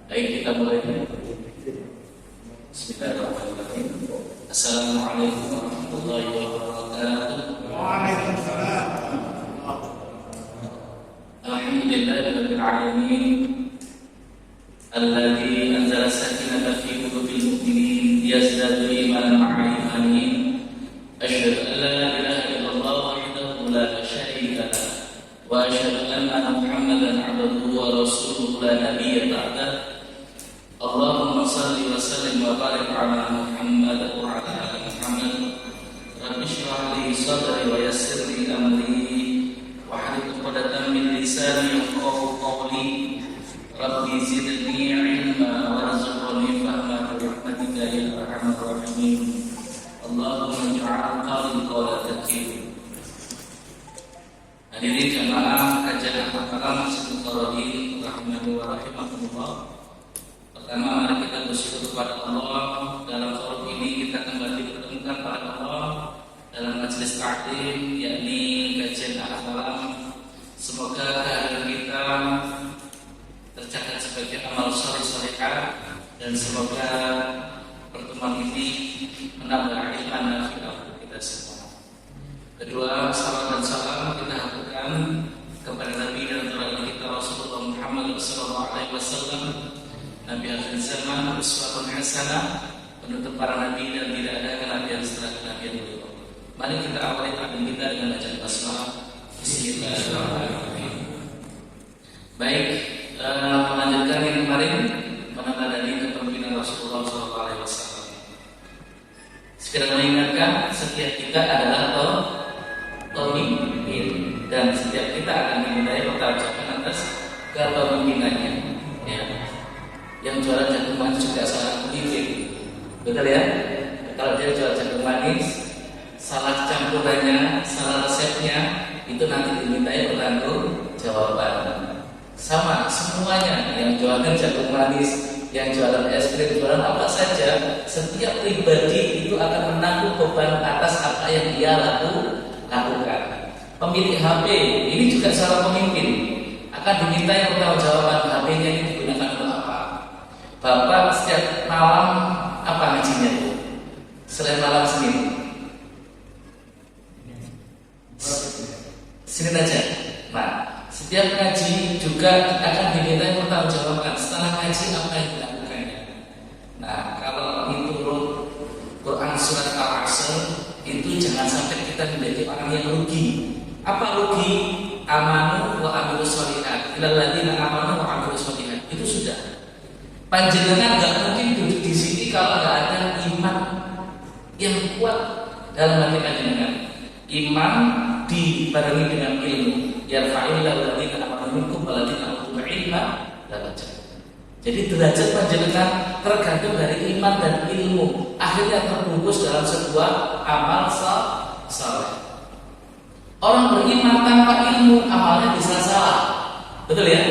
Baik, kita mulai. Bismillahirrahmanirrahim. Assalamualaikum warahmatullahi wabarakatuh. Waalaikumsalam. Alhamdulillahirabbil alamin. Alladzi anzala sakinata fi qulubil mu'minin liyazdadu imanan ma'a imanihim. Asyhadu an la ilaha illallah wahdahu la syarika lah wa asyhadu anna Muhammadan 'abduhu wa rasuluhu la nabiyya ba'dahu. Allahumma salli wa sallim wa barik ala Muhammad wa ala ali Muhammad. Rabbi shrah li sadri wa yassir li amri wahlul 'uqdatam min lisani yafqahu qawli. Rabbi zidni 'ilma warzuqni fahma bi rahmatika ya arhamar rahimin. Allahumma ij'al qawli qawlatan. Hadirin jamaah kajian al-Qur'an Masjidul Qara'in rahimani wa rahimakumullah. Pertama, mari kita bersyukur kepada Allah. Dalam forum ini kita kembali bertemukan pada Allah dalam majelis taklim, yakni kajian al-kalam. Semoga kehadiran kita tercatat sebagai amal saleh-salehah dan semoga pertemuan ini menambah iman dan fitrah kita semua. Kedua, salam dan salam kita haturkan kepada Nabi dan Rasul kita Rasulullah Muhammad SAW, Nabi akhir zaman, uswatun hasanah, penutup para nabi dan tidak ada kenabian setelah kenabian beliau. Mari kita awali taklim kita dengan bacaan basmalah. Bismillahirrahmanirrahim. Baik, melanjutkan yang kemarin menandai kepemimpinan Rasulullah SAW. Sekiranya mengingatkan, setiap kita adalah pemimpin dan setiap kita akan dimintai pertanggungjawaban atas kepemimpinannya. Ya. Yang jualan jagung manis juga salah pemimpin, betul ya? Kalau dia jual jagung manis, salah campurannya, salah resepnya, itu nanti dimintai pertanggung jawaban. Sama semuanya, yang jualan jagung manis, yang jualan es krim, jualan apa saja, setiap pribadi itu akan menanggung beban atas apa yang dia lakukan. Pemilik HP ini juga seorang pemimpin, akan dimintai pertanggung jawaban HP-nya ini digunakan untuk apa. Bapak setiap malam apa ngajinya itu? Selain malam Senin aja. Nah, setiap ngaji juga akan dimintai pertanggungjawaban setelah ngaji apa yang dilakukannya. Nah, kalau menurut Quran surat Al-Asr itu jangan sampai kita menjadi orang yang rugi. Apa rugi? Amanu wa amilus sholihat. Illal ladzina amanu wa amilus sholihat. Itu sudah. Panjenengan nggak mungkin duduk di sini kalau nggak ada iman yang kuat dalam hati panjenengan. Iman dibarengi dengan ilmu. Yarfa'illahu alladziina aamanu minkum walladzina utul ilma darajat. Jadi derajat panjenengan tergantung dari iman dan ilmu. Akhirnya terbungkus dalam sebuah amal saleh. Orang beriman tanpa ilmu amalnya bisa salah. Betul ya?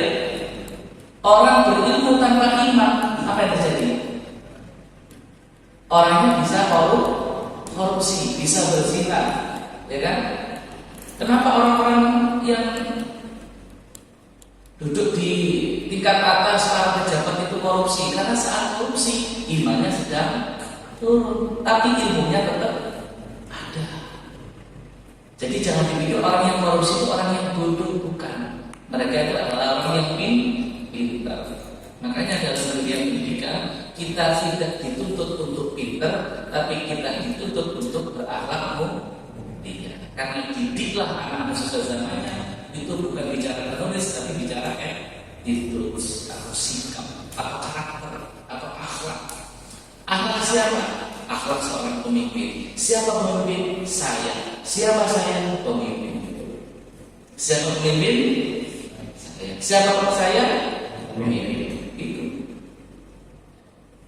Orang berilmu tanpa iman, apa yang terjadi? Orangnya bisa korupsi, bisa berzina, ya kan? Kenapa orang-orang yang duduk di tingkat atas para pejabat itu korupsi? Karena saat korupsi imannya sedang turun, tapi ilmunya tetap ada. Jadi jangan dipikir orang yang korupsi itu orang yang bodoh, bukan. Mereka itu adalah orang yang pintar. Makanya dalam dunia pendidikan kita tidak dituntut untuk pintar, tapi kita dituntut untuk berakhlak mulia. Karena didiklah anak-anak sosial zamannya itu bukan bicara menulis, tapi bicara etika, atau sikap, atau karakter, atau akhlak. Akhlak siapa? Akhlak seorang pemimpin. Siapa pemimpin? Saya. Siapa saya? Pemimpin. Siapa pemimpin? Saya. Siapa saya? Pemimpin. Itu.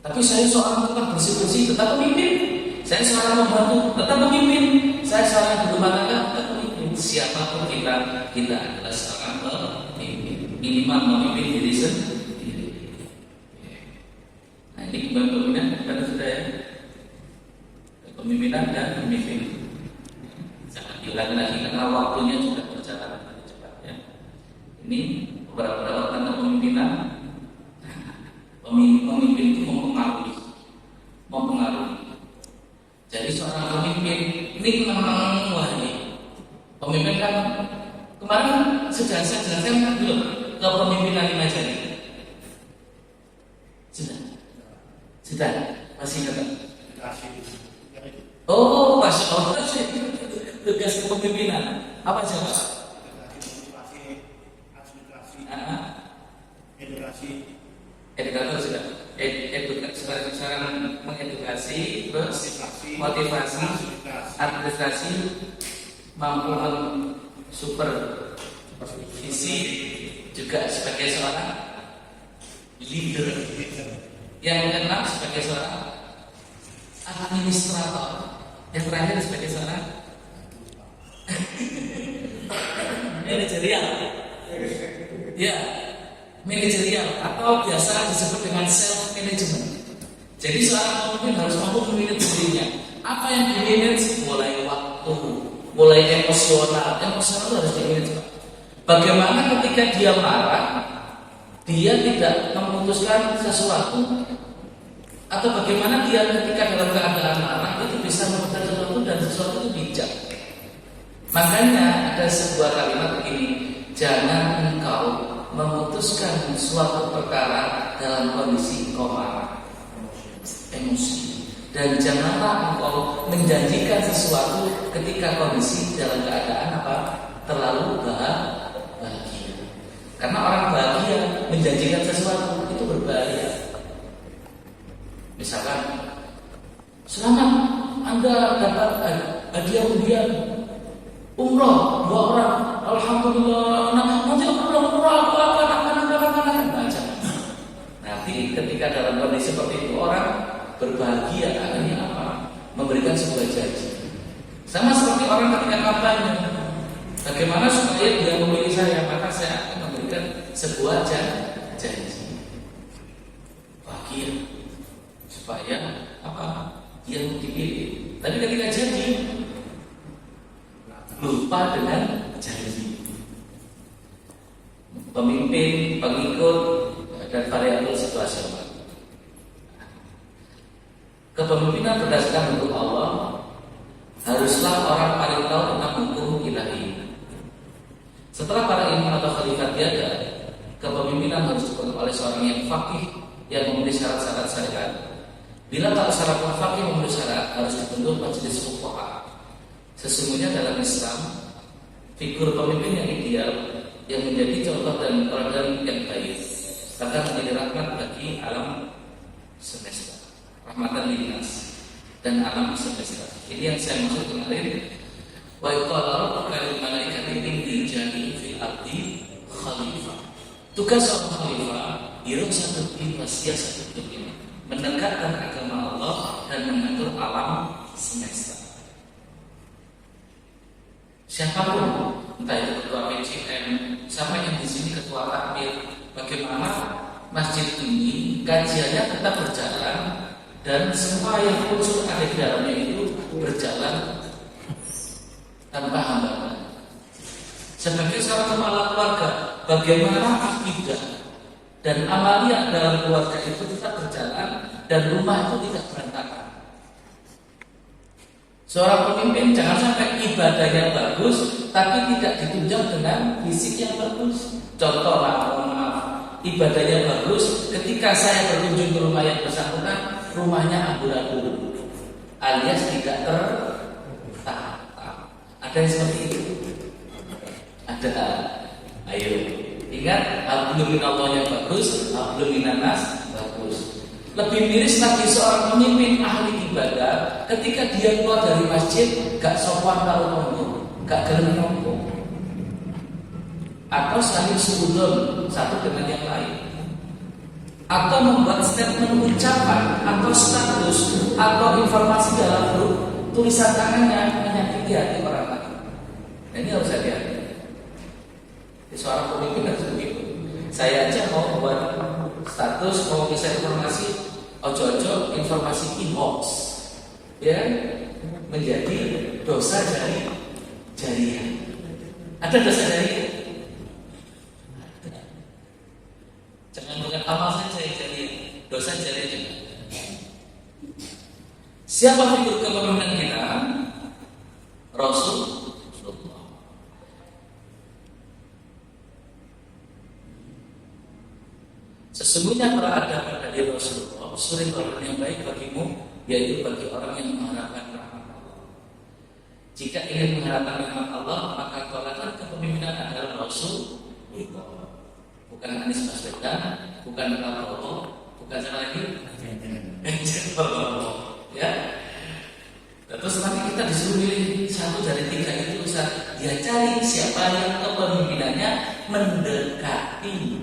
Tapi saya seorang tukang bersih-bersih, tetap pemimpin. Saya seorang membantu, tetap pemimpin. Saya seorang rumah tangga, tetap pemimpin. Siapapun kita adalah seorang pemimpin. Minimal memimpin diri sendiri. Nah, ini kepemimpinan kan sudah ya. Kepemimpinan dan pemimpin. Jangan diulangi lagi karena waktunya juga berjalan cepat ya. Ini beberapa kepemimpinan Pemimpin itu mempengaruhi. Jadi seorang pemimpin ini memang pemimpin kan kemarin sudah saya jelaskan belum kepemimpinan Lima Jari? Sudah masih ingat? Oh, masya Allah, tugas kepemimpinan apa coba? Edukator sudah. Sekarang mengedukasi, terus motivasi, administrasi, mampu supervisi, juga sebagai seorang leader. Yang keenam sebagai seorang administrator. Yang terakhir sebagai seorang manajerial. Ya, manajerial atau biasa disebut dengan self management. Jadi seorang pemimpin harus mampu memanage dirinya. Apa yang dimanage? Mulai waktu, mulai emosional harus dimanage. Bagaimana ketika dia marah, dia tidak memutuskan sesuatu, atau bagaimana dia ketika dalam keadaan marah itu bisa memutuskan sesuatu dan sesuatu itu bijak. Makanya ada sebuah kalimat begini, jangan engkau memutuskan suatu perkara dalam kondisi engkau marah, emosi, dan janganlah engkau menjanjikan sesuatu ketika kondisi dalam keadaan terlalu bahagia. Karena orang bahagia menjanjikan sesuatu itu berbahaya. Misalkan, selamat Anda dapat hadiah undian umroh 2 orang, alhamdulillah. Nanti umroh aku akan baca. Nanti ketika dalam kondisi seperti itu orang berbahagia, akhirnya memberikan sebuah janji. Sama seperti orang ketika kampanye, bagaimana supaya dia memilih saya, maka saya akan memberikan sebuah janji bahagia supaya dia dipilih. Tapi ketika janji lupa dengan janji. Pemimpin, pengikut, dan variabel situasional. Kepemimpinan berdasarkan hukum Allah haruslah orang paling tahu tentang hukum ilahi. Setelah para imam atau khalifah tiada, kepemimpinan harus dipenuhi oleh seorang yang faqih yang memenuhi syarat-syarat syariat. Bila tak syarat faqih memenuhi syarat, harus dibentuk majelis fuqaha. Sesungguhnya dalam Islam, figur pemimpin yang ideal yang menjadi contoh dan teladan yang baik, bahkan menjadi rahmat bagi alam semesta, rahmatan linnas dan alam semesta. Ini yang saya maksud kemarin. Wa qala rabbuka lil malaikati inni ja'ilun fil ardi khalifah. Tugas seorang khalifah ialah satu ini menegakkan agama Allah dan mengatur alam semesta. Siapapun, entah itu ketua PCM, sama yang di sini ketua takmir, bagaimana masjid ini kajiannya tetap berjalan dan semua yang unsur ada di dalamnya itu berjalan tanpa hambatan. Sebagai seorang kepala keluarga, bagaimana akidah dan amalia dalam keluarga itu tetap berjalan dan rumah itu tidak berantakan. Seorang pemimpin jangan sampai ibadahnya bagus tapi tidak ditunjang dengan fisik yang bagus. Contoh mohon maaf, ibadahnya bagus, ketika saya berkunjung ke rumah yang bersangkutan, rumahnya amburadul alias tidak tertata. Ada yang seperti itu? Ada. Ayo, ingat, hablum minallahnya bagus, hablum minannas bagus. Lebih miris lagi seorang pemimpin ahli ibadah, ketika dia keluar dari masjid gak sopan kalau ngomong, gak gelem ngomong, atau saling suudon satu dengan yang lain, atau membuat statement ucapan atau status atau informasi dalam grup tulisan tangannya menyakiti hati orang lain. Ini harus hati-hati. Seorang pemimpin harus begitu. Saya aja mau buat status, mau bisa informasi, ojo-ojo informasi inbox, ya, menjadi dosa jariah. Ada dosa jariah? Jangan bukan amal saja yang jariah. dosa jari juga. Siapa figur kepemimpinan kita? Rasulullah. Sesungguhnya berada pada diri Rasulullah suri orang yang baik bagimu, yaitu bagi orang yang mengharapkan rahmat Allah. Jika ingin mengharapkan rahmat Allah, maka tolakkan kepemimpinan adalah Rasulullah. Bukan Anies Baswedan, bukan Prabowo, bukan siapa lagi? Ya. Terus nanti kita disuruh milih satu dari tiga itu, Ustaz. Ya cari siapa yang kepemimpinannya mendekati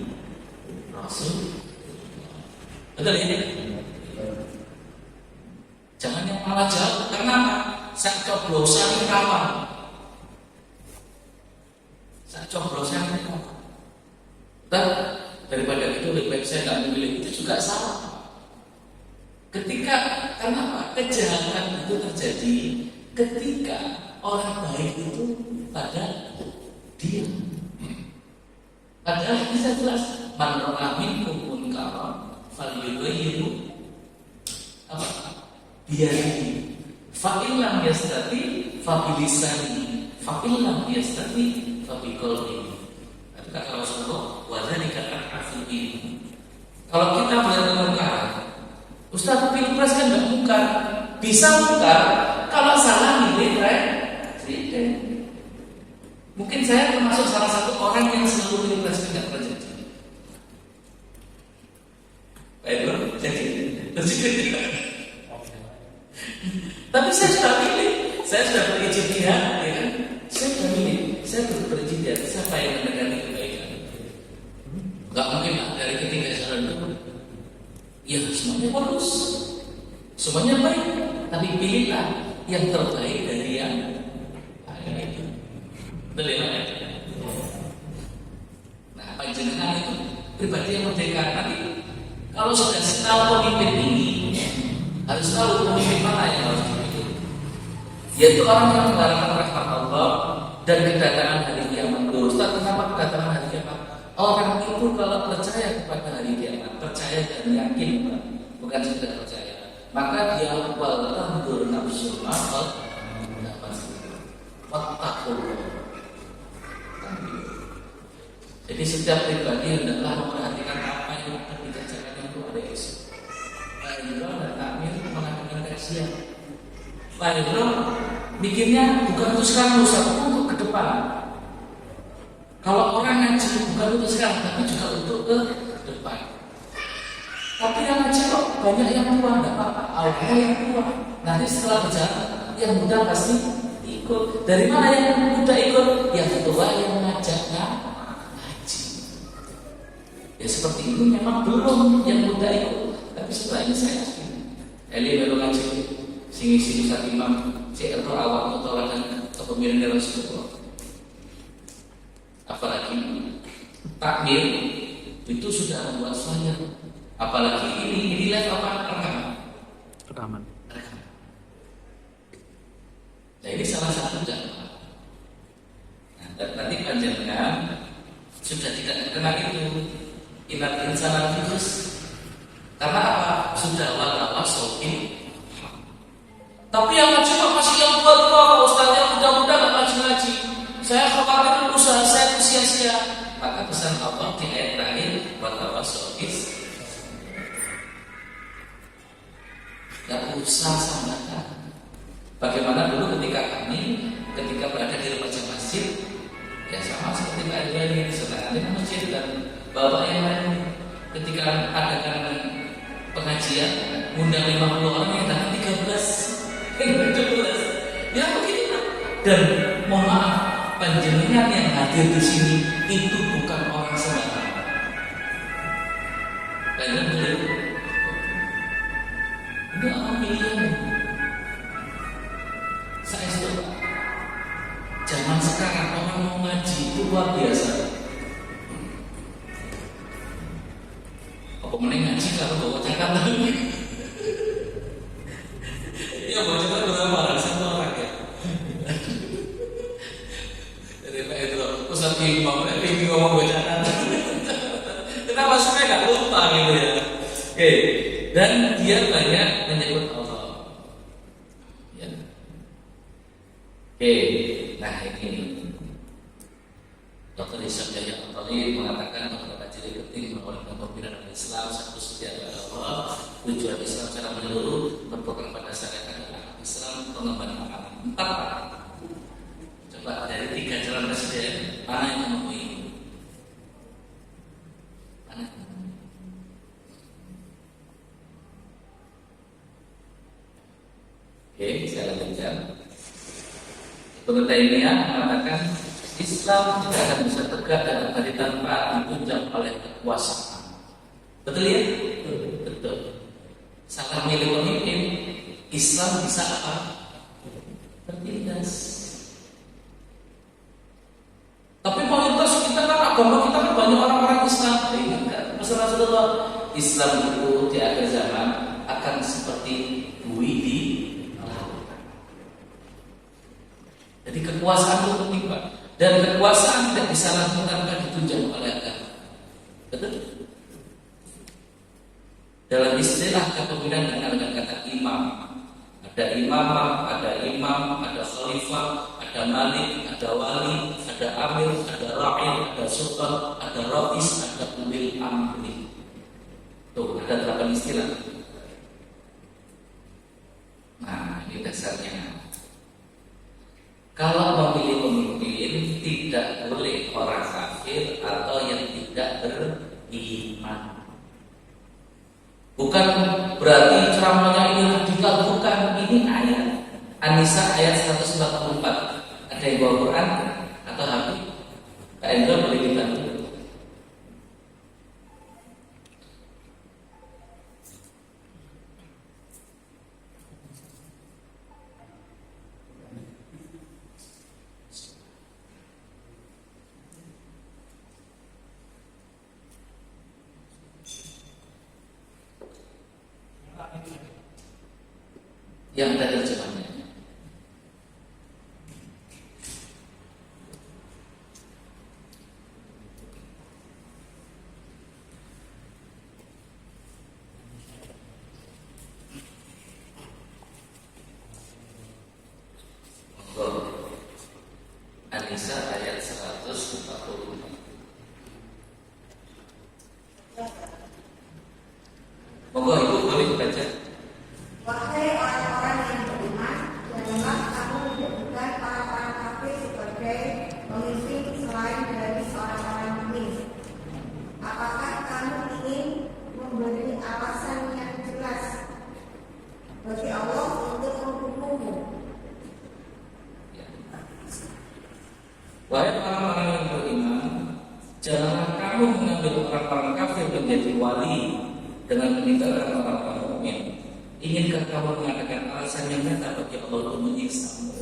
Rasul. Betul ini? Jangan yang malah jauh. Karena apa? Saya coblosan kawan. Saya coblosan kawan. Daripada itu lebih baik saya nggak memilih, itu juga salah. Ketika kenapa kejahatan itu terjadi ketika orang baik itu pada diam. Padahal bisa jelas man ra'a minkum munkaran falyughayyirhu apa? Biyadihi. Fa in lam yastati fa bilisanihi, fa in lam yastati fa biqalbihi. Kata Rasulullah, wa dzalika al-'afwu. Kalau kita melihat kemungkaran, Ustaz, pilpres kan nggak mungkar. Bisa mungkar kalau salah milih presiden. Mungkin saya termasuk salah satu orang yang selalu milih presiden nggak terjadi. Baik bro, jadi tapi saya sudah pilih, saya sudah berijtihad, ya kan? Saya sudah milih, saya berijtihad. Siapa yang mendekati kebaikan? Nggak mungkin lah dari ketiga saran itu. Ya semuanya bagus, semuanya baik, tapi pilihlah yang terbaik dari yang baik. Betul ya? Nah, panjenengan itu pribadi yang merdeka. Tapi kalau sudah tahu pemimpin ini, harus tahu pemimpin mana yang harus dipilih. Yaitu orang yang mengharapkan rahmat Allah dan kedatangan hari kiamat. Ustaz, kenapa kedatangan hari kiamat? Orang itu kalau percaya kepada hari kiamat, percaya dan yakin, bukan sekedar percaya, maka dia wal tandur nafsu maqad dapat wattaqul. Jadi setiap pribadi hendaklah memperhatikan apa yang akan dikerjakan itu pada esok. Fa'idul dan takmir mengatakan kajian. Fa'idul mikirnya bukan untuk sekarang, untuk ke depan. Kalau orang ngaji bukan untuk sekarang, tapi juga untuk ke depan. Tapi yang ngaji kok banyak yang tua, enggak apa-apa. Awalnya yang tua, nanti setelah berjalan yang muda pasti ikut. Dari mana yang muda ikut? Yang tua yang ngajaknya ngaji. Ya seperti itu memang belum yang muda ikut. Tapi setelah ini saya yakin. Eli baru ngaji, sing Ustaz Imam, si Erto awak utara dan kepemimpinan Rasulullah. Apalagi takmir itu sudah membuat suara. Apalagi ini live apa? Rekaman. Nah ini salah satu contoh. Nah, nanti panjenengan sudah tidak kenal itu inat insana virus. Karena apa? Sudah wala sokin. Tapi yang ngaji masih yang tua-tua, ustaznya muda-muda nggak ngaji. Saya khawatir usaha saya sia-sia. Maka pesan Allah di ayat terakhir watawassois. Gak usah samakan. Bagaimana dulu ketika berada di rumah masjid, ya sama seperti Pak Edwin sedang di masjid dan bapak yang lain ketika adakan pengajian undang 50 orang yang datang 17 ya begitu. Dan mohon maaf, panjenengan yang hadir di sini itu bukan orang sembarangan. Panjenengan boleh ini orang pilihan. Saya sudah zaman sekarang orang mau ngaji itu luar biasa. Apa mending ngaji kalau bawa catatan? Ya bawa catatan berapa orang? Satu orang ya. Ustaz Imam, ngomong bacaan. Kenapa supaya nggak lupa gitu ya? Oke, dan dia banyak menyebut Allah. Ya. Oke, nah ini Dr. Isyam Yahya Al-Talib mengatakan bahwa kajian penting mengeluarkan pembinaan Islam satu setia kepada Allah. Tujuan Islam secara menyeluruh berpegang pada syariat adalah Islam pengembangan alam. 4 Pak. Coba dari 3 jalan presiden mana yang memenuhi ini? Mana? Oke, saya lanjutkan. Ibnu Taimiyah mengatakan Islam tidak akan bisa tegak dan abadi tanpa ditunjang oleh kekuasaan. Betul ya? Betul. Salah milih pemimpin, Islam bisa apa? Tertindas. Tapi mayoritas kita kan agama kita kan banyak orang-orang Islam. Ingat pesan Rasulullah, Islam itu di akhir zaman akan seperti buih di lautan. Jadi kekuasaan itu penting Pak. Dan kekuasaan tidak bisa langsung tanpa ditunjang oleh agama. Betul? Dalam istilah kepemimpinan dengan kata imam. Ada imam, ada khalifah, ada malik, ada wali, ada amir, ada ra'il, ada sultan, ada rais, ada ulil amri. Tuh, ada 8 istilah. Nah, ini dasarnya. Kalau memilih pemimpin tidak boleh orang kafir atau yang tidak beriman. Bukan berarti ceramahnya ini radikal, bukan. Ini ayat An-Nisa ayat 144. Ada yang bawa Quran atau hadis? Kak Endra boleh kita dulu. Yang ada terjemahnya. An-Nisa ayat 140. Monggo Ibu boleh baca. Wahai orang-orang yang beriman, janganlah kamu menjadikan para kafir sebagai pemimpin selain dari orang-orang mukmin. Apakah kamu ingin memberi alasan yang jelas bagi Allah untuk menghukummu? Wahai orang-orang yang beriman, janganlah kamu mengambil orang-orang kafir menjadi wali dengan meninggalkan orang-orang mukmin. Inginkah kamu mengatakan alasan yang nyata bagi Allah untuk menyiksamu?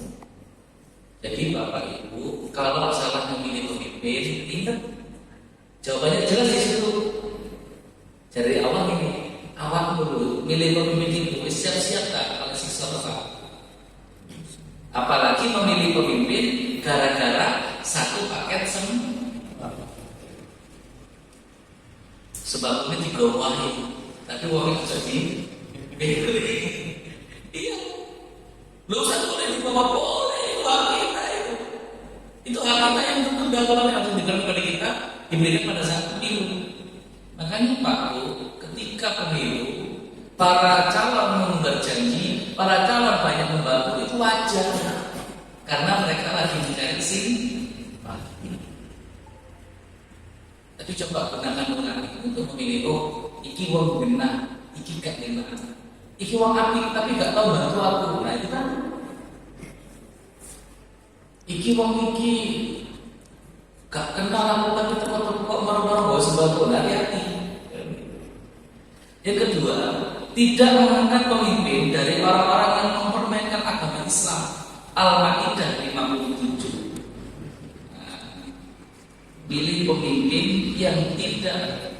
Jadi Bapak Ibu, kalau salah memilih pemimpin, ingat jawabannya jelas di situ. Dari awal ini, awal dulu milih pemimpin itu siap-siap tak kalau siksa Bapak. Apalagi memilih pemimpin gara-gara satu paket sebab ini digawahi, tapi uangnya jadi iya, belum satu boleh dibawa boleh itu hak kita itu. Itu hak kita yang tertunda kalau yang harus diberikan kepada kita diberikan pada saat pemilu. Makanya Pak Bu, ketika pemilu para calon berjanji, para calon banyak membantu itu wajar karena mereka lagi mencari simpati. Tapi coba gunakan untuk memilih iki wong genah, iki gak genah. Iki wong apik tapi gak tahu bantu aku. Nah itu kan. Iki wong iki gak kenal aku tapi kok marah-marah bawa sembako. Nah hati. Yang kedua, tidak mengangkat pemimpin dari orang-orang yang mempermainkan agama Islam. Al-Maidah 57. Pilih pemimpin yang tidak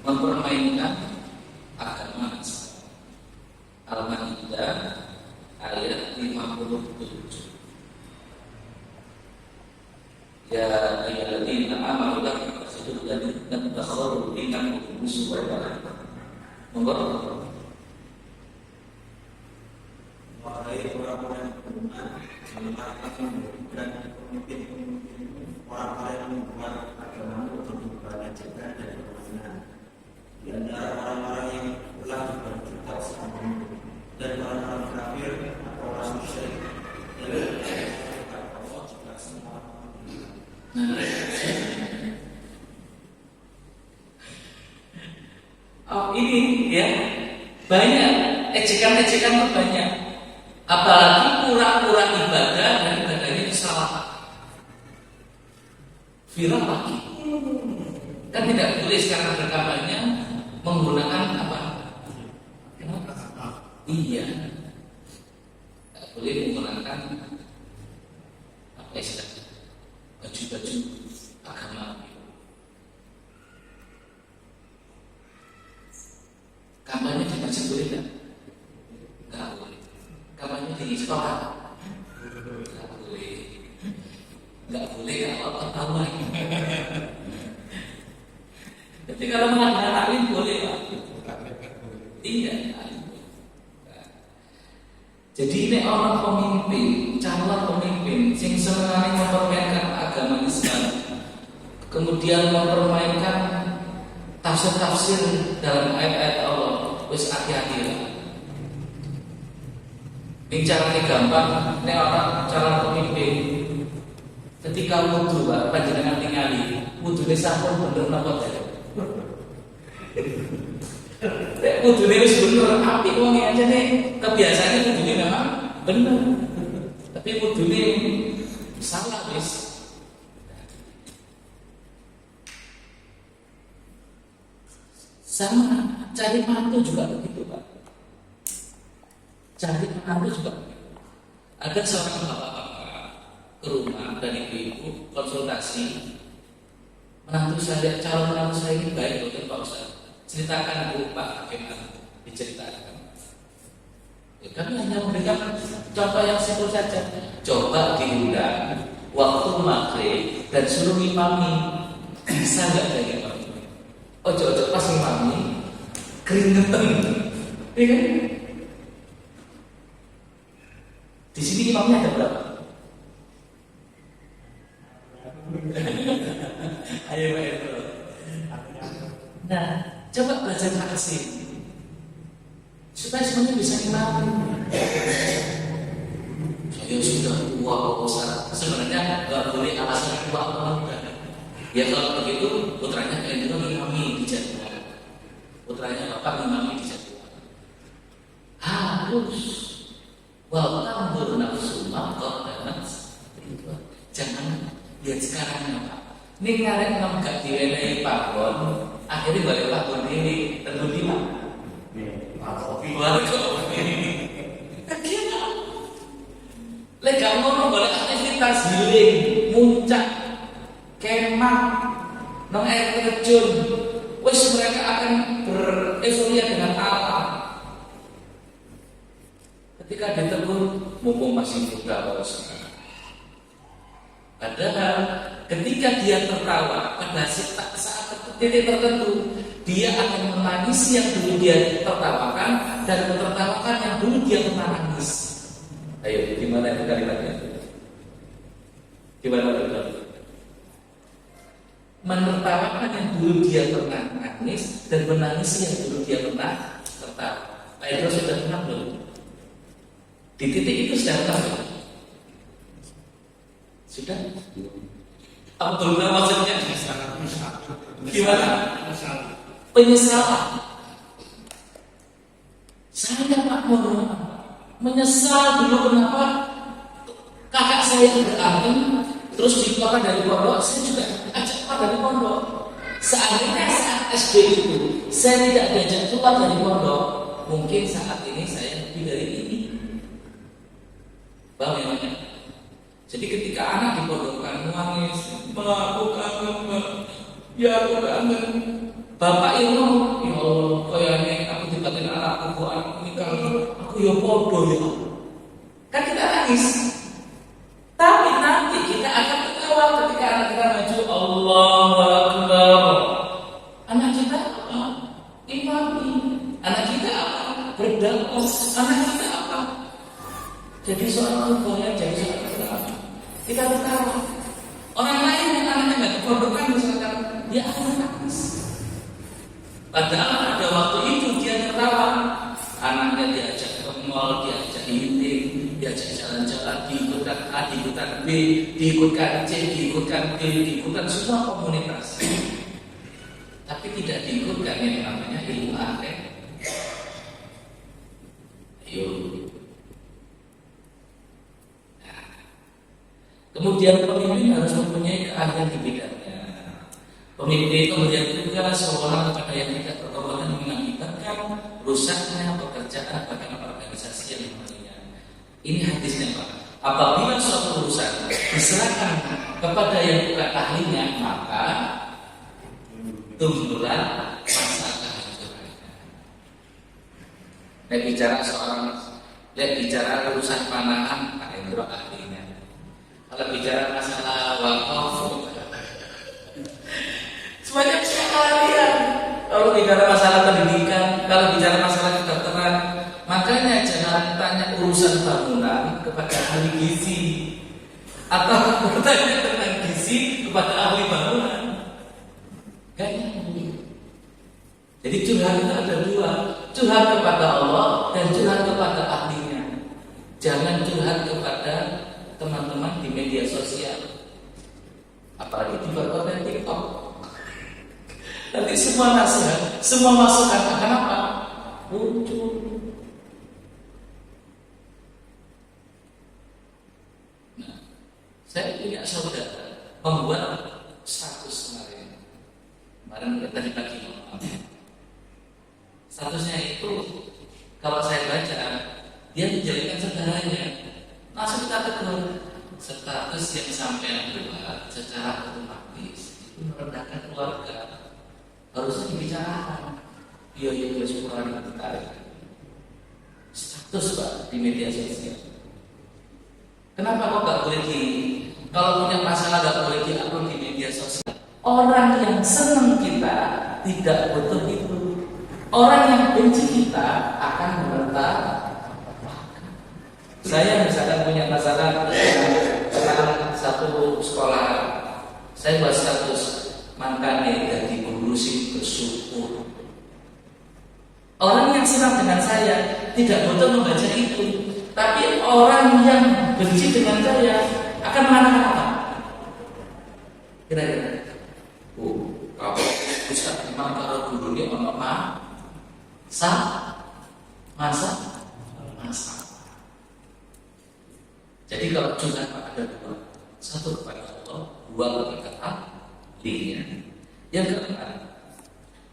mempermainkan agama Islam. Al-Maidah ayat 57. Ya ayyuhalladzina amanu la tattakhidul ladzina takharu dinakum huzuwan. Nomor Wahai orang-orang yang beriman, janganlah kamu dan pemimpin orang-orang yang membuat agamamu untuk diperlanjutkan dan kemenangan di antara orang-orang yang telah diberi kitab sebelummu dan orang-orang kafir atau orang musyrik dan Allah juga semua. Oh ini ya banyak ejekan-ejekan itu banyak, apalagi pura-pura ibadah dan ibadahnya itu salah. Viral lagi kan tidak boleh sekarang rekamannya menggunakan apa? Iya, tidak boleh menggunakan apa istilahnya baju-baju agama. Kampanye di masjid boleh tidak? Enggak boleh. Kampanye di sekolah? Enggak boleh. Enggak boleh kalau ketahuan. Tapi kalau mengadakan taklim boleh Pak. Iya. Jadi ini orang pemimpin, calon pemimpin, sing senengane mempermainkan agama Islam, kemudian mempermainkan tafsir-tafsir dalam ayat-ayat Allah. Wis hati-hati lah. Ini caranya gampang. Ini orang calon pemimpin. Ketika wudhu, Pak, panjenengan tingali. Wudhunya sampun bener napa tidak? Wudhunya wis bener, apik wong aja nih. Kebiasaannya wudhunya memang bener. Tapi wudhunya salah wis. Sama cari mantu juga begitu Pak. Cari mantu juga begitu. Ada seorang bapak-bapak ke rumah dan ibu-ibu konsultasi. Menantu saya, calon menantu saya ini baik betul Pak Ustaz. Ceritakan Bu Pak bagaimana diceritakan. Ya, kami hanya memberikan contoh yang simpel saja. Coba diundang waktu maghrib dan suruh imami. Bisa nggak dari Pak? Ojo-ojo pas imami keringetan, iya kan? Di sini imamnya ada berapa? Ayo Pak. Nah, coba belajar kasih supaya semuanya bisa imami. Saya sudah tua Pak Ustaz. Sebenarnya nggak boleh alasan tua atau muda. Ya kalau begitu putranya kayak gitu imami di jadwal. Putranya bapak imami di jadwal. Harus walaupun nafsu makot dan jangan lihat sekarangnya Pak. Ini ngarep nggak gak diwelai pakon, akhirnya balik pakon ini tentu di mana? Balik ini. Akhirnya, lega ngomong boleh aktivitas healing, muncak. Kemah, nong air terjun, wis mereka akan bereforia dengan alam. Ketika ditegur, mumpung masih muda bos. Padahal ketika dia tertawa pada saat titik tertentu, dia akan menangis yang dulu dia tertawakan dan menertawakan yang dulu dia menangis. Ayo, gimana itu kalimatnya? Gimana kalimatnya? Menertawakan yang dulu dia pernah nangis dan menangis yang dulu dia pernah tertawa. Pak Indro sudah tenang belum? Di titik itu sudah tenang belum? Sudah? Abdullah maksudnya gimana? Penyesalan. Saya Pak mohon menyesal dulu kenapa kakak saya berantem terus dikeluarkan dari pondok. Saya juga ajak keluar dari pondok. Seandainya saat SD itu saya tidak diajak keluar dari pondok, mungkin saat ini saya lebih dari ini. Paham ya? Jadi ketika anak dipondokkan nangis, aku kangen, ya aku kangen. Bapak itu, ya Allah, kayaknya aku dibatin anakku, aku ini kangen, aku ya podo ya. Kan kita nangis. Tapi nanti kita akan ketawa ketika anak kita maju, Allahu Akbar. Anak kita apa? Imami. Anak Anak kita apa? Berdakwah. Anak kita apa? Jadi seorang khotbah, jadi seorang ulama. Kita ketawa. Orang lain yang anaknya nggak kepondokan misalkan, dia akan nangis. Padahal ada waktu itu dia ketawa. Anaknya diajak ke mall, diajak healing, diajak jalan-jalan, diikutkan A, diikutkan B, diikutkan C, diikutkan D, diikutkan semua komunitas. Tapi tidak diikutkan yang namanya ilmu akhir. Ayo. Nah. Kemudian pemimpin harus mempunyai keahlian di bidangnya. Pemimpin kemudian juga seorang kepada yang tidak berkomitmen mengakibatkan rusaknya pekerjaan bahkan organisasi yang lainnya. Ini hadisnya Pak. Apabila suatu urusan diserahkan kepada yang bukan ahlinya, maka tumbuhlah masa kehancurannya. Bicara urusan panahan, Pak Hendro ahlinya. Kalau bicara masalah wakaf, sebanyak sekalian. Kalau bicara masalah pendidikan, kalau bicara masalah kedokteran, makanya jangan tanya urusan bangunan kepada ahli gizi, atau bertanya tentang gizi kepada ahli bangunan. Jadi curhat itu ada dua, curhat kepada Allah dan curhat kepada ahlinya. Jangan curhat kepada teman-teman di media sosial, apalagi di konten TikTok. Nanti semua nasihat, semua masukan akan apa? Muncul. Nah, saya punya saudara membuat status kemarin tadi pagi. Statusnya itu kalau saya baca, dia menjadikan saudaranya. Langsung kita tegur, status yang sampai buat secara otomatis itu merendahkan keluarga. Harusnya dibicarakan. Iya sepuluhan ditarik. Status Pak di media sosial. Kenapa kok gak boleh kalau punya masalah gak boleh di media sosial? Orang yang senang kita tidak butuh itu. Orang yang benci kita akan merendah. Saya misalkan punya masalah dengan satu sekolah, saya buat status mantannya dari ngurusin bersyukur. Orang yang senang dengan saya tidak butuh membaca itu, tapi orang yang benci dengan saya akan mengatakan apa? Kira-kira, kalau Ustaz memang kalau gurunya ono masa. Jadi kalau curhat ada dua, satu kepada Allah, dua kepada ahlinya. Yang keempat,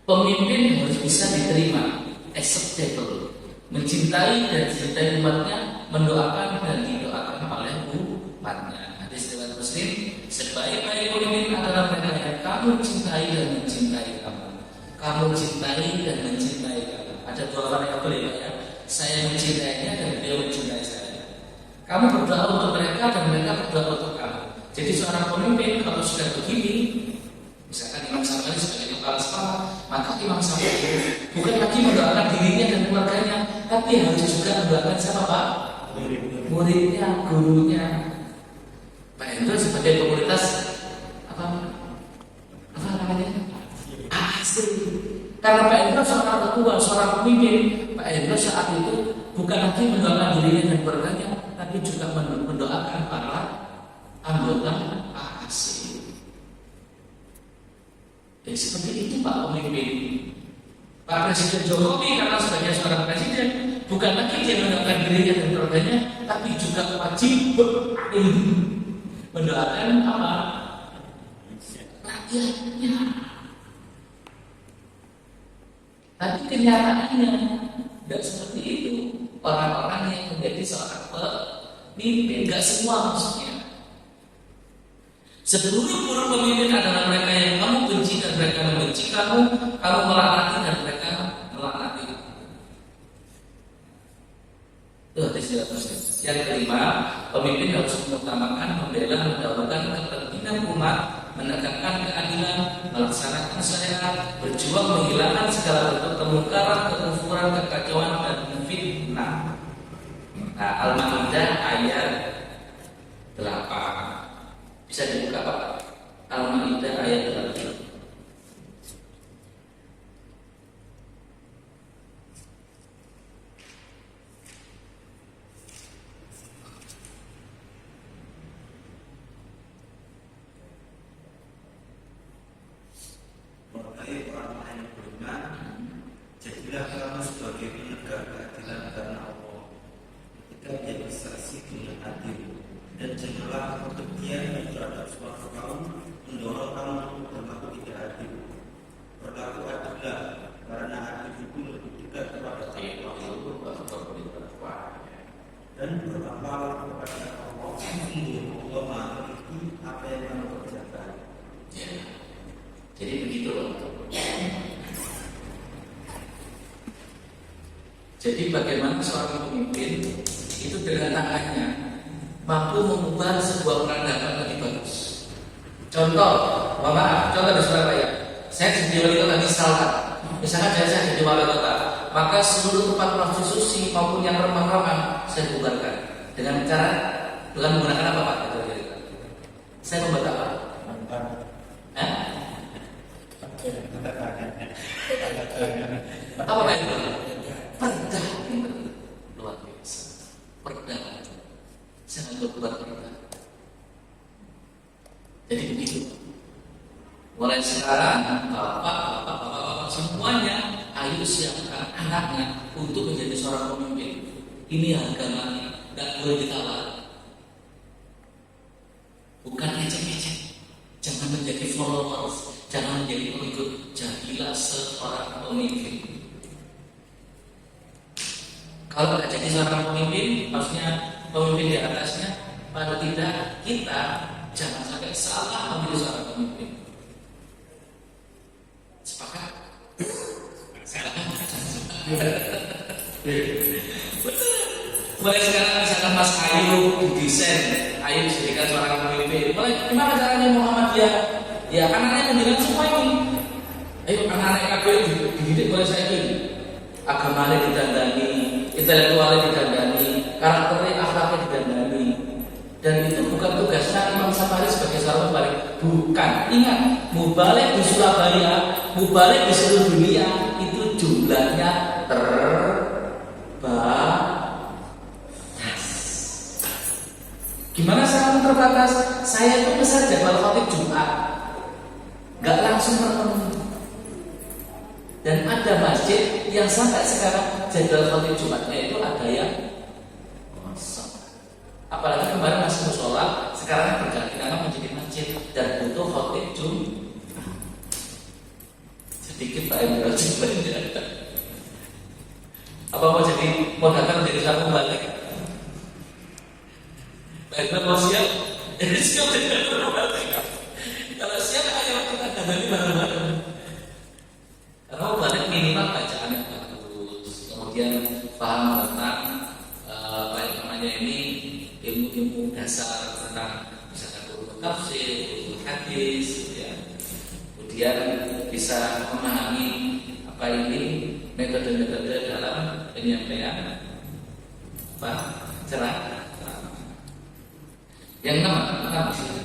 pemimpin harus bisa diterima, acceptable, mencintai dan dicintai umatnya, mendoakan dan didoakan oleh umatnya. Hadis riwayat Muslim, sebaik-baik pemimpin adalah mereka yang kamu cintai dan mencintai kamu. Kamu cintai dan mencintai kamu. Ada dua orang yang boleh ya. Saya mencintainya dan beliau mencintai saya. Kamu berdoa untuk mereka dan mereka berdoa untuk kamu. Jadi seorang pemimpin kalau sudah begini, misalkan Imam Syafi'i sebagai kepala sekolah, maka Imam Syafi'i bukan lagi mendoakan dirinya dan keluarganya, tapi harus juga mendoakan siapa Pak? Muridnya, gurunya. Pak Hendro sebagai komunitas apa namanya? Asli. Karena Pak Hendro seorang ketua, seorang pemimpin, Pak Hendro saat itu bukan lagi mendoakan dirinya dan keluarganya, tapi juga mendoakan para anggota AAC. Jadi seperti itu Pak pemimpin. Pak Presiden Jokowi karena sebagai seorang presiden bukan lagi dia mendoakan dirinya dan keluarganya, tapi juga wajib mendoakan apa? Rakyatnya. Tapi kenyataannya tidak seperti itu. Orang-orang yang menjadi seorang pemimpin, tidak semua maksudnya. Seluruh pemimpin adalah mereka yang kamu benci dan mereka membenci kamu melaknati dan mereka melaknati. Itu hadis riwayat Muslim. Yang kelima, pemimpin harus mengutamakan, membela, mendahulukan kepentingan umat menegakkan keadilan, melaksanakan syariat, berjuang menghilangkan segala bentuk kemungkaran, kekufuran, kekacauan dan fitnah. Nah, Al-Maidah ayat 8. Bisa dibuka Pak? Al-Maidah ayat 8. Wahai orang-orang yang beriman, jadilah kamu sebagai penegak keadilan karena Allah ketika dia bersaksi dengan adil, dan janganlah kebencian terhadap suatu kaum mendorong kamu untuk berlaku tidak adil. Berlaku adillah, karena adil itu lebih dekat kepada Allah, dan bertakwalah kepada Allah. Sungguh Allah Maha mengerti apa yang kamu kerjakan. Ya. Jadi begitu loh. Jadi bagaimana seorang pemimpin itu dengan tangannya mampu mengubah sebuah perandakan lebih bagus. Contoh, contoh di Surabaya. Saya jadi wali kota misalkan, saya jadi wali kota, maka seluruh tempat prostitusi maupun yang remang-remang saya bubarkan dengan cara menggunakan apa Pak? Saya membuat apa? Apa itu? Perda. Luar biasa. Perda. Jangan lupa perda. Jadi begitu. Mulai sekarang bapak semuanya ayo siapkan anaknya untuk menjadi seorang pemimpin. Ini harga mati, tidak boleh ditawar. Bukan ecek-ecek. Jangan menjadi followers. Jangan menjadi pengikut, jadilah seorang pemimpin. Kalau tidak jadi seorang pemimpin, maksudnya pemimpin di atasnya, pada tidak kita jangan sampai salah memilih seorang pemimpin. Sepakat? Mulai sekarang misalkan Mas Ayu didesain, Ayu dijadikan seorang pemimpin. Mulai gimana caranya Muhammadiyah? Ya anaknya menjelaskan semua ini. Ayo anak-anak KB dididik oleh saya ini. Agamanya didandani, intelektualnya didandani, karakternya, akhlaknya didandani. Dan itu bukan tugasnya Imam Syafi'i sebagai seorang mubalik. Bukan. Ingat, mubalik di Surabaya, mubalik di seluruh dunia itu jumlahnya terbatas. Gimana sangat terbatas? Saya itu besar jadwal khotib Jumat. Gak langsung terpenuhi. Dan ada masjid yang sampai sekarang jadwal khotib Jumatnya itu ada yang kosong. Apalagi kemarin masih musola, sekarang berganti nama menjadi masjid dan butuh khotib Jumat. Sedikit Pak Emil Jumatnya. Apa mau datang menjadi satu balik? Baiklah mau siap? Siap tidak berbalik. Kalau siap ayo kita dalami bareng-bareng. Karena balik minimal bacaan yang bagus, kemudian paham tentang ini ilmu-ilmu dasar tentang misalkan ulum tafsir, ulum hadis, ya. Kemudian bisa memahami apa ini metode-metode dalam penyampaian cerah. Yang enam,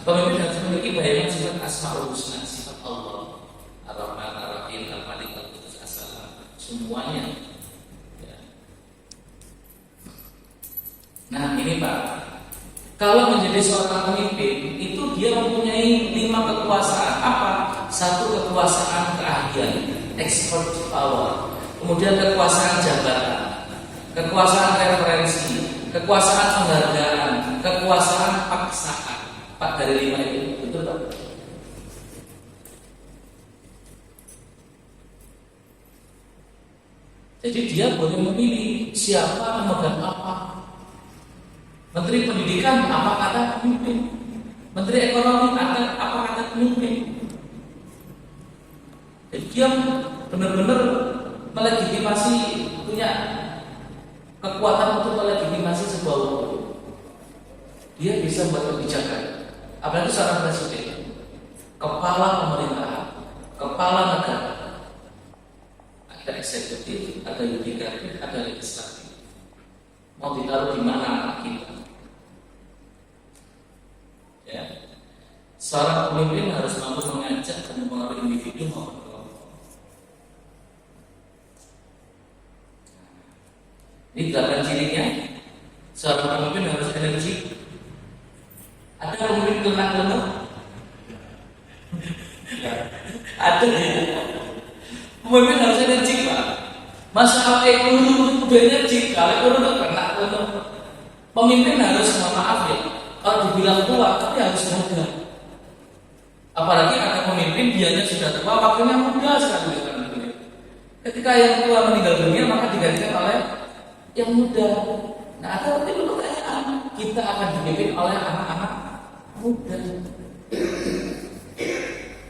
pemimpin harus memiliki bayangan sifat Asmaul Husna, sifat Allah, Ar-Rahman, Ar-Rahim, Al-Malik, Al-Qudus, As-Salam, semuanya. Ya. Nah ini Pak, kalau menjadi seorang pemimpin itu dia mempunyai 5 kekuasaan. Apa? 1 kekuasaan keahlian, expert power. Kemudian kekuasaan jabatan, kekuasaan referensi, kekuasaan penghargaan, kekuasaan paksaan. Pak, dari 5 itu betul Pak? Jadi dia boleh memilih siapa memegang apa. Menteri Pendidikan apa kata pemimpin, Menteri Ekonomi apa kata pemimpin. Jadi dia benar-benar melegitimasi, punya kekuatan untuk melegitimasi sebuah hukum. Dia bisa membuat kebijakan, apalagi seorang presiden. kepala pemerintahan, kepala negara. Ada eksekutif, ada yudikatif, ada legislatif. Mau ditaruh di mana anak kita? Ya. Seorang pemimpin harus mampu mengajak dan mempengaruhi individu maupun kelompok. Ini 8 cirinya. Seorang pemimpin harus energi. Ada pemimpin lemah-lemah? Ada. Pemimpin harus energi, Pak. Masalah ekonomi itu energi. Kalau ekonomi itu kena ekonomi. Pemimpin harus, maaf ya, kalau dibilang tua, tapi harus muda. Apalagi ada pemimpin dianya sudah tua, wakilnya muda sekali. Ketika yang tua meninggal dunia, maka digantikan oleh yang muda. Nah, ada itu pertanyaan, kita akan dipimpin oleh anak-anak muda.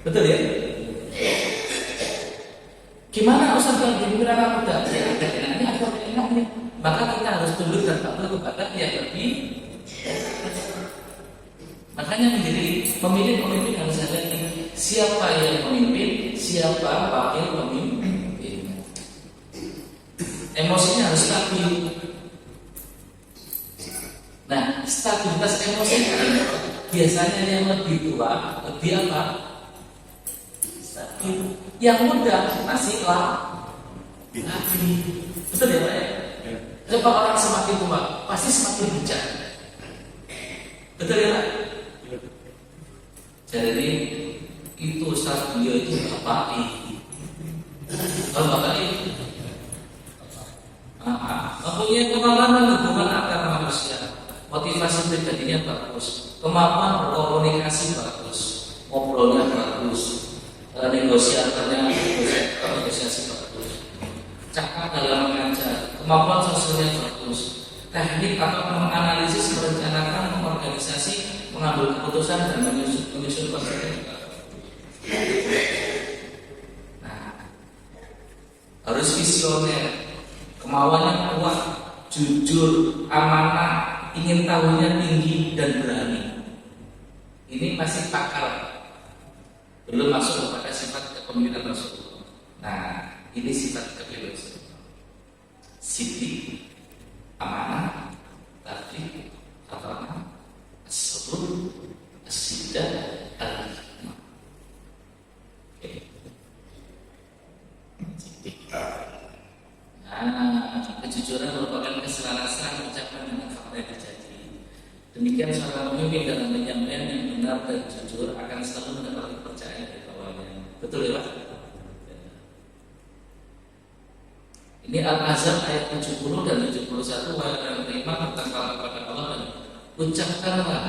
Betul ya? Gimana usaha dipimpin anak muda? Ya, ini ada enak nih. Maka kita harus tunduk dan patuh kepada yang lebih. Makanya menjadi pemimpin harus ada siapa yang memimpin, siapa wakil pemimpin. Emosinya harus stabil. Nah, stabilitas emosi biasanya yang lebih tua lebih apa? Stabil. Yang muda masih labil. Betul ya, Pak? Coba orang semakin tua pasti semakin bijak. Betul ya, Pak? Jadi itu Ustaz beliau itu bapak ini. Kalau bapak ini mempunyai pengalaman hubungan antar manusia, motivasi pribadinya bagus, kemampuan berkomunikasi bagus, ngobrolnya bagus, negosiasinya bagus, cakap dalam mengajar, kemampuan sosialnya bagus, teknik atau menganalisis, merencanakan, mengorganisasi, mengambil keputusan dan menyusun konsep. Nah, harus visioner, kemauannya kuat, jujur, amanah, ingin tahunya tinggi dan berani. Ini masih pakar, belum masuk kepada sifat kepemimpinan Rasulullah. Nah, ini sifat kepemimpinan. Sidik, amanah, tertib, amanah, sabur, asidah, al-hikmah. Nah, kejujuran merupakan keselarasan ucapan dengan fakta yang terjadi. Demikian seorang pemimpin dalam menyampaikan yang benar dan jujur akan selalu mendapat kepercayaan dari bawahnya. Betul ya, Pak? Ini Al-Ahzab ayat 70 dan 71. Wahai orang beriman, bertakwalah kepada Allah dan ucapkanlah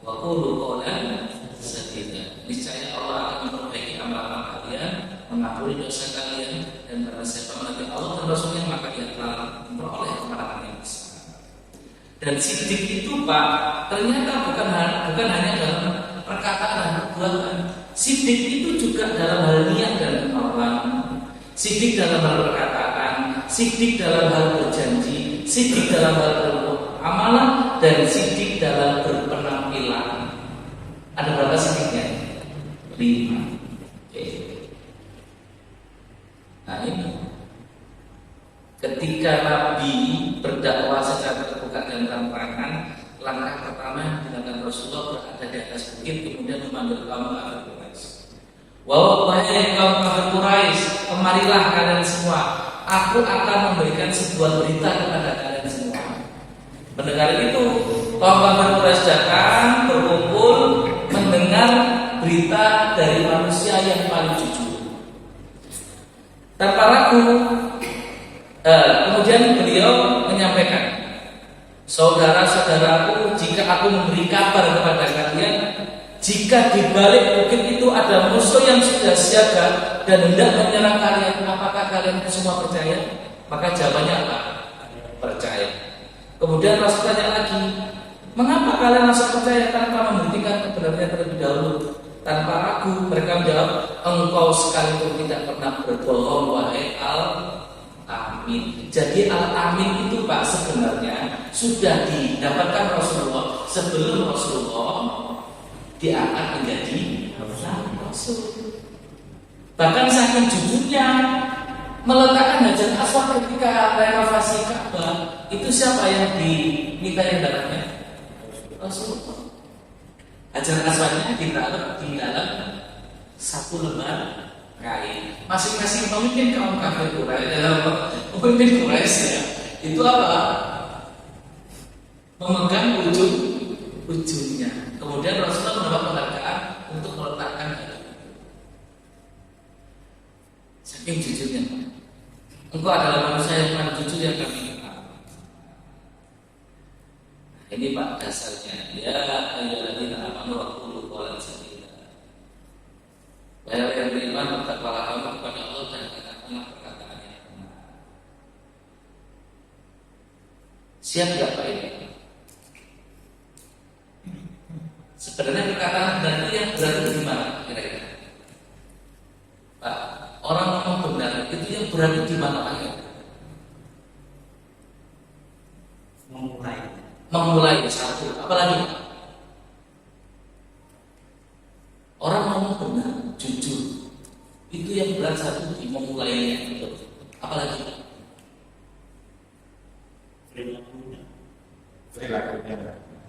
wa qulu qawlan sadida. Niscaya Allah akan memperbaiki amalan kalian, mengampuni dosa kalian, dan barang siapa menanti Allah dan Rasulnya maka ia telah memperoleh kemenangan yang besar. Dan sidik itu, Pak, ternyata bukan hanya dalam perkataan dan perbuatan. Sidik itu juga dalam hal niat dan kemauan. Sidik dalam hal perkataan, sidik dalam hal berjanji, sidik dalam hal amalan, dan sidik dalam berpenampilan. Ada berapa sidiknya? 5. Nah ini, ketika Nabi berdakwah secara terbuka dan terang-terangan, langkah pertama yang dilakukan Rasulullah berada di atas bukit, kemudian memanggil kaum kafir Quraisy. Wahai kaum kafir Quraisy, kemarilah kalian semua. Aku akan memberikan sebuah berita kepada kalian semua. Mendengar itu, kaum kafir Quraisy datang berkumpul mendengar berita dari manusia yang paling jujur. Tanpa ragu, kemudian beliau menyampaikan, saudara-saudaraku, jika aku memberi kabar kepada kalian, jika di balik bukit itu ada musuh yang sudah siaga dan hendak menyerang kalian, apakah kalian semua percaya? Maka jawabannya apa? Percaya. Kemudian Rasul tanya lagi, mengapa kalian langsung percaya tanpa membuktikan kebenarannya terlebih dahulu? Tanpa ragu mereka menjawab, engkau sekalipun tidak pernah berbohong wahai Al-Amin. Jadi Al-Amin itu, Pak, sebenarnya sudah didapatkan Rasulullah sebelum Rasulullah diangkat menjadi Rasul. Rasul. Bahkan saking jujurnya meletakkan Hajar Aswad ketika renovasi Ka'bah, itu siapa yang diminta darahnya? Rasulullah. Hajar Aswadnya ditaruh di dalam satu lembar kain. Masing-masing pemimpin kaum kafir pemimpin Quraisy ya, itu apa? Memegang ujungnya. Kemudian Rasulullah mendapat penghargaan untuk meletakkan itu. Saking jujurnya, engkau adalah manusia yang paling jujur yang kami kenal. Ini Pak dasarnya. Ya ayyuhalladzina amanu waqulu qawlan sadida. Wahai yang beriman, bertakwalah kamu kepada Allah dan katakanlah perkataan yang benar. Siap enggak Pak ini? Sebenarnya perkataan benar itu yang berarti gimana kira-kira? Pak, orang ngomong benar itu yang berarti di mana Pak? Memulai satu, apalagi orang ngomong benar, jujur, itu yang berat satu di memulainya itu. Apalagi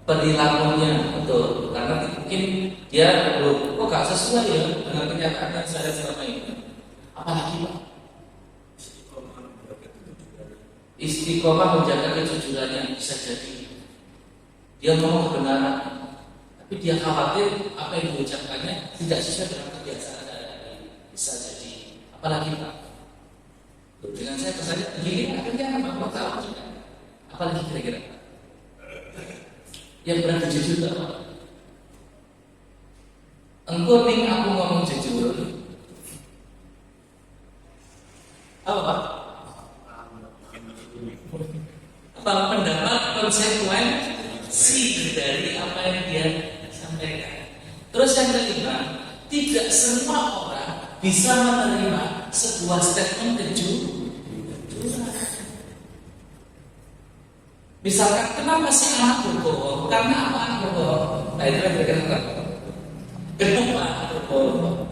perilakunya, betul. Karena mungkin dia kok gak sesuai ya dengan kenyataan yang saya selama ini. Apalagi Pak, istiqomah menjaga kejujurannya. Bisa jadi dia ngomong kebenaran, tapi dia khawatir apa yang diucapkannya tidak sesuai dengan kebiasaan sehari-hari. Bisa jadi. Apalagi Pak, dengan saya kesannya begini, akhirnya apa tahu juga. Apalagi kira-kira yang berarti jujur apa? Engkau ning aku ngomong jujur. Apa Pak? Apa pendapat konsekuensi dari apa yang dia sampaikan. Terus yang kelima, tidak semua orang bisa menerima sebuah statement kejujuran. Misalkan, kenapa si anak berbohong? Karena apa anak berbohong? Nah itu yang kira-kira kenapa anak berbohong?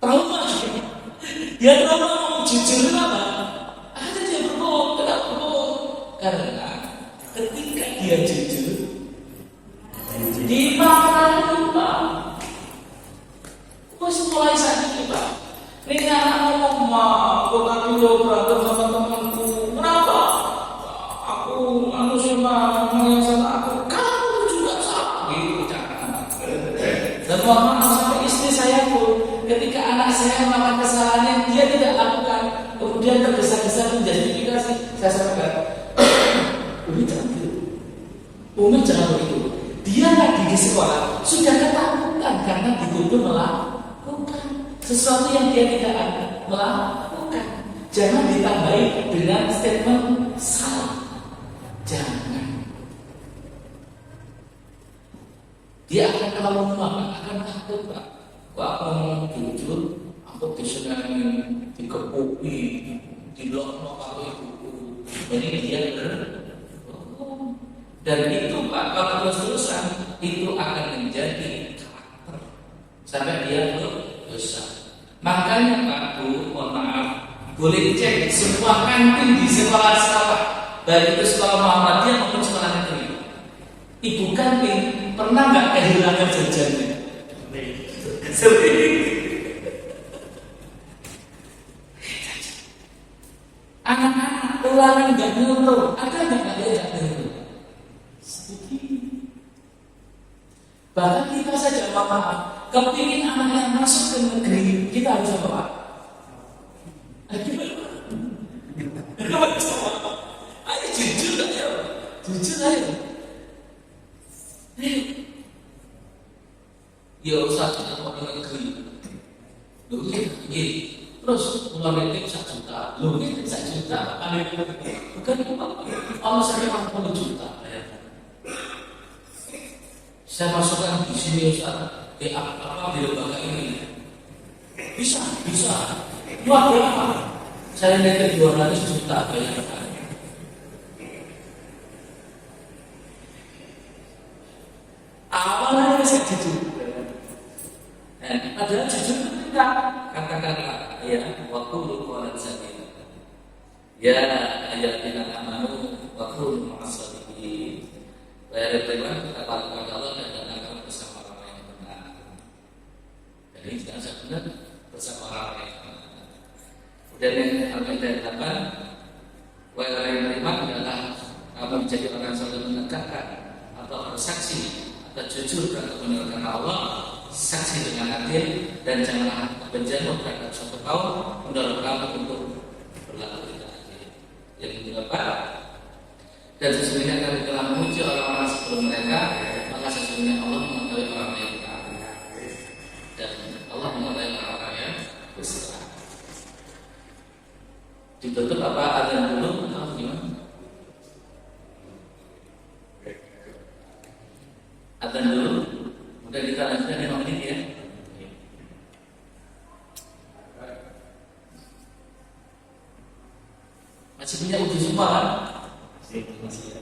Trauma. Dia trauma mau jujur apa? Ada dia berbohong. Kenapa berbohong? Karena ketika dia jujur dimarahi Pak. Kok mulai saat ini Pak? Ini anak ngomong aku tadi lo berantem sama temanku. Kenapa? Aku manusia yang sama aku. Kamu juga sama. Gitu jangan. Dan mohon maaf sampai istri saya pun, ketika anak saya melakukan kesalahan yang dia tidak lakukan, kemudian tergesa-gesa menjustifikasi, saya sampaikan, Umi jangan gitu. Umi jangan begitu. Dia lagi di sekolah sudah ketakutan karena dituduh melakukan sesuatu yang dia tidak melakukan. Jangan ditambahi dengan statement salah. Jangan. Dia akan trauma, akan takut Pak. Wah, aku ngomong jujur, aku disenangi, dikepuki, dilokno kalau ibuku. Jadi dia berbohong. Dan itu Pak, kalau terus-terusan itu akan menjadi karakter sampai dia berdosa. Makanya Pak Bu, mohon maaf, boleh cek semua kantin di sekolah-sekolah, baik itu sekolah Muhammadiyah maupun sekolah negeri. Ibu kantin pernah nggak kehilangan jajannya? Anak-anak ulangan nggak nurut, ada nggak nggak nurut? Bahkan kita saja maaf, kepingin anak yang masuk ke negeri, kita harus apa Pak? Ayo jujur aja, jujur aja. Ya usah kita mau ke negeri, terus uang itu 1 juta, ini 1 juta, bukan Allah saya 40 juta. Saya masukkan di sini Ustaz, di lembaga ini. Bisa. Jual berapa? Saya lihat 200 juta bayarkan. Awalnya saya jujur. Padahal jujur itu tidak. Katakanlah ya, waktu lukulan saja. Ya ayatina amanu wa kunu ma'as-shadiqin. Wahai beriman, katakanlah kepada Allah dan datangkan bersama orang yang benar. Jadi jangan benar bersama orang yang benar. Kemudian yang ke-8, wahai orang yang beriman adalah apa menjadi orang yang menegakkan atau bersaksi atau jujur dan kebenaran Allah, saksi dengan adil, dan janganlah kebencian terhadap suatu kaum mendorong kamu untuk berlaku tidak adil. Yang ke-8, dan sesungguhnya kami telah memuji orang-orang sebelum mereka, maka sesungguhnya Allah mengetahui orang yang benar dan Allah mengetahui orang yang bersalah. Ditutup apa adzan dulu atau gimana? Adzan dulu, kemudian kita lanjutkan 5 menit ya. Masih punya uji semua kan? Masih ya.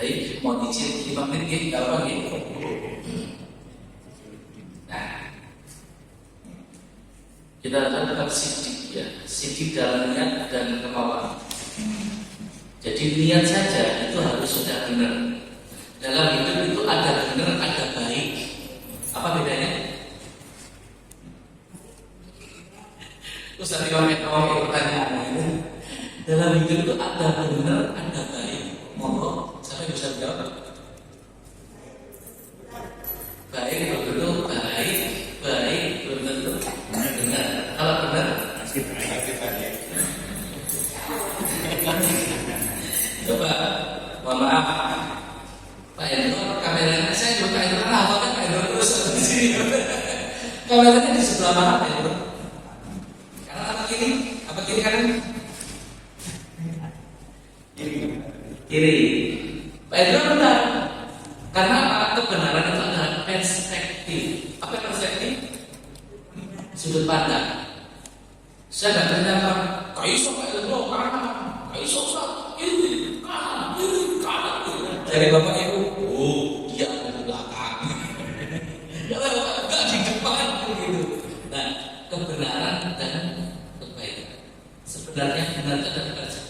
Baik, mau dicil 5 menit ya, apa gitu. Nah, sidik ya, sidik dalam niat dan kemauan. Jadi niat saja itu harus sudah benar. Dalam hidup itu ada benar, ada baik. Apa bedanya? Ustaz Iwamet pertanyaan ini. Dalam hidup itu ada benar, ada baik. Monggo, siapa yang bisa jawab? Baik belum tentu baik, baik belum tentu benar. Kalau benar, pasti baik. Coba, mohon maaf, Pak Hendro, kameranya saya juga Pak Hendro, apa kan Pak Hendro terus di sini. Kameranya di sebelah mana Pak Hendro? Kanan apa kiri? Apa kiri kanan? Kiri. Pak Hendro benar. Karena kebenaran itu adalah perspektif. Apa perspektif? Sudut pandang. Saya nggak ternyata kaiso Pak Hendro kanan, kaiso ini kanan. Dari bapak ibu, dia ada di belakang. Ya enggak di depan gitu. Nah, kebenaran dan kebaikan. Sebenarnya benar itu ada pada.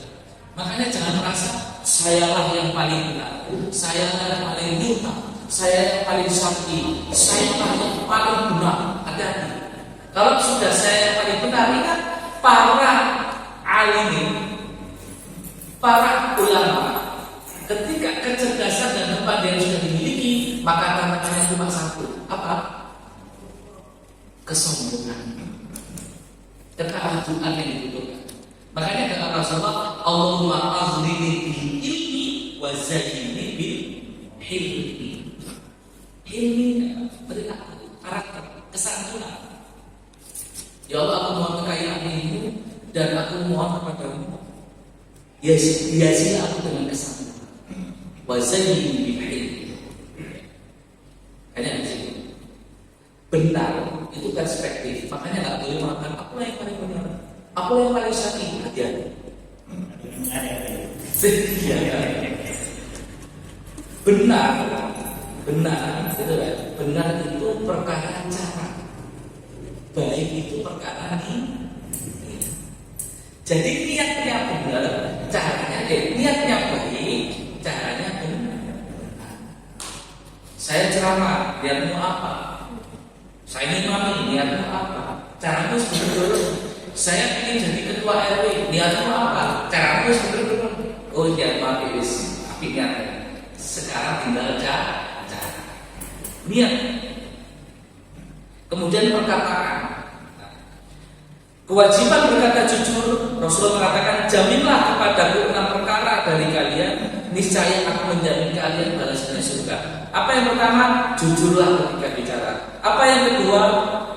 Makanya jangan merasa sayalah yang paling benar, sayalah yang paling benar, saya yang paling sakti, sayalah yang paling benar. Hati-hati. Kalau sudah saya yang paling benar, ingat para alimin, para ulama, ketika kecerdasan dan kepandaian sudah dimiliki, maka tantangannya cuma satu. Apa? Kesombongan. Ketahaduan yang dibutuhkan. Makanya kata Rasulullah, Allahumma aghnini bil ilmi wa zayyini bil hilmi. Hilmi beri aku karakter, kesantunan. Ya Allah, aku mohon kekayaan ilmu dan aku mohon kepadamu, hiasilah aku dengan kesantunan. Wa zayyini bil hilmi. Hanya di sini. Benar itu perspektif. Makanya nggak boleh mengatakan aku yang paling benar. Apa yang paling sakit? Hati-hati. Benar, itu kan? Benar itu perkara cara. Baik itu perkara ini. Jadi niatnya benar, caranya niatnya baik, caranya benar. Saya ceramah, niatmu apa? Saya imami, niatmu apa? Caramu seperti dulu. Saya ingin jadi ketua RW, niatmu apa? Caramu seperti itu. Oh niat habis, tapi niatnya. Sekarang tinggal cara. Niat. Kemudian perkataan. Kewajiban berkata jujur. Rasulullah mengatakan, jaminlah kepadaku 6 perkara dari kalian, niscaya aku menjamin kalian balasannya surga. Apa yang pertama? Jujurlah ketika bicara. Apa yang kedua?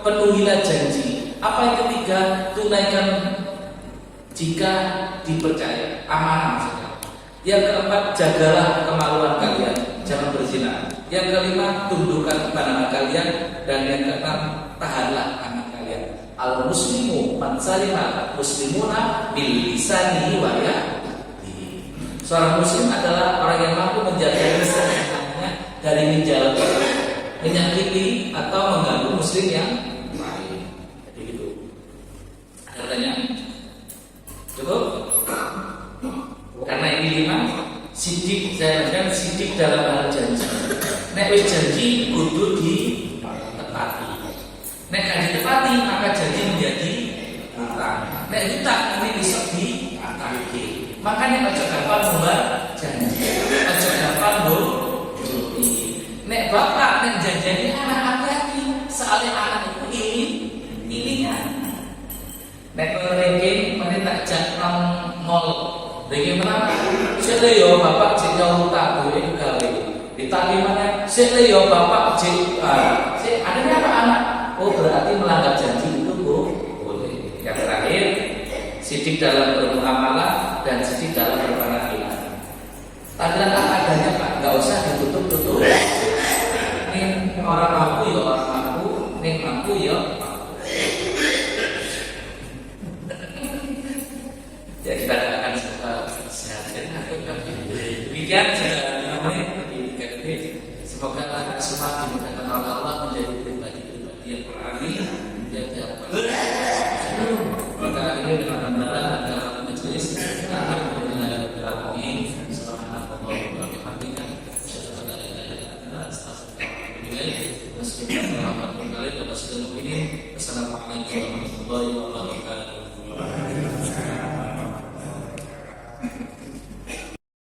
Penuhilah janji. Apa yang ketiga? Tunaikan jika dipercaya, amanah maksudnya. Yang keempat, jagalah kemaluan kalian, jangan berzina. Yang kelima, tundukkan pandangan kalian. Dan yang keenam, tahanlah anak kalian. Al muslimu man salima muslimuna bil lisanihi wa yadihi. Seorang muslim adalah orang yang mampu menjaga lisannya dari menjauhi, menyakiti atau mengganggu muslim yang lain. Jadi gitu. Ada pertanyaan? Cukup? Karena ini 5 sidik, saya katakan sidik dalam hal janji. Nek wis janji kudu ditepati. Nek gak ditepati maka janji menjadi hutang. Nek hutang ini bisa ditagih. Makanya ojo gampang membuat janji, ojo gampang bodohi. Nek bapak nek janjani anak hati-hati, soalnya anak itu ininya. Nek ranking meneh tak jak nang mall. Ranking menang. Sik yo bapak cek nyauta duwe gawe. Ditagi mana? Sik yo bapak cek sik adanya apa anak? Oh berarti melanggar janji itu boleh. Yang terakhir, sidik dalam bermuamalah dan sidik dalam berpenampilan. Tadilah adanya Pak, nggak usah ditutup-tutup. Ini orang mampu ya orang mampu, ini mampu ya mampu. Ya kita akan sehat. Demikian sudah menit di semoga semua dimudahkan oleh Allah menjadi pribadi yang berani, yang dapat. ilaih. Assalamualaikum warahmatullahi wabarakatuh.